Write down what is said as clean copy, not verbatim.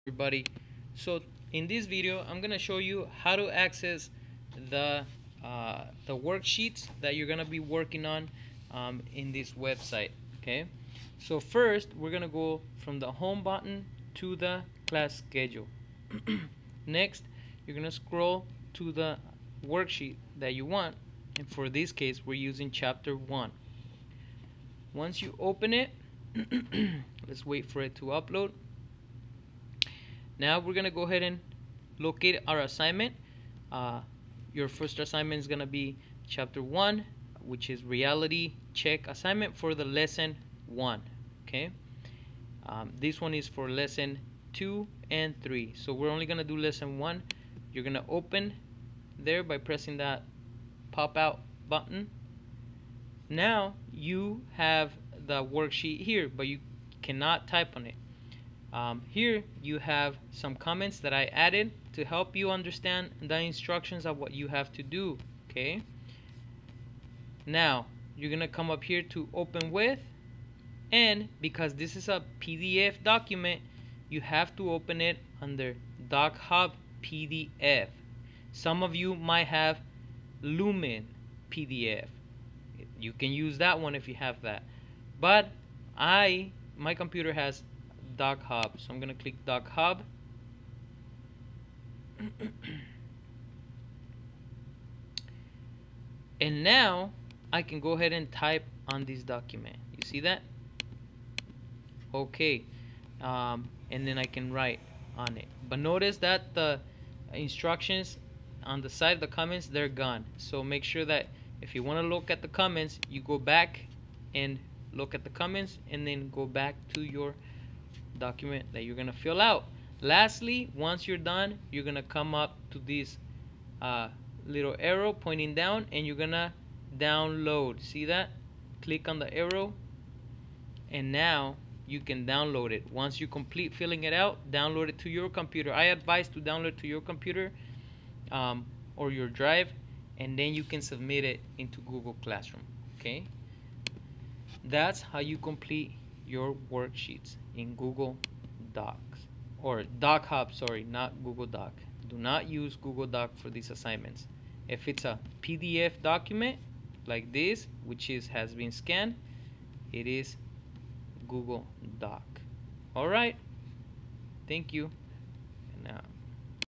Everybody, so in this video I'm gonna show you how to access the worksheets that you're gonna be working on in this website. Okay, so first we're gonna go from the home button to the class schedule. Next, you're gonna scroll to the worksheet that you want, and for this case we're using chapter 1. Once you open it, let's wait for it to upload. Now we're gonna go ahead and locate our assignment. Your first assignment is gonna be chapter 1, which is reality check assignment for the lesson 1. Okay, this one is for lesson 2 and 3, so we're only gonna do lesson 1. You're gonna open there by pressing that pop out button. Now you have the worksheet here, but you cannot type on it. Here you have some comments that I added to help you understand the instructions of what you have to do. Okay, now you're gonna come up here to open with, and because this is a PDF document, you have to open it under DocHub PDF. Some of you might have Lumen PDF. You can use that one if you have that, but my computer has DocHub, so I'm gonna click DocHub. And now I can go ahead and type on this document. You see that? Okay, and then I can write on it. But notice that the instructions on the side of the comments, they're gone. So make sure that if you want to look at the comments, you go back and look at the comments, and then go back to your document that you're gonna fill out. Lastly, once you're done, you're gonna come up to this little arrow pointing down, and you're gonna download. See that? Click on the arrow, and now you can download it. Once you complete filling it out, download it to your computer. I advise to download to your computer or your drive, and then you can submit it into Google Classroom. Okay, that's how you complete your worksheets in Google Docs, or DocHub, sorry, not Google Doc. Do not use Google Doc for these assignments. If it's a PDF document like this, which has been scanned, it is Google Doc. All right, thank you. And now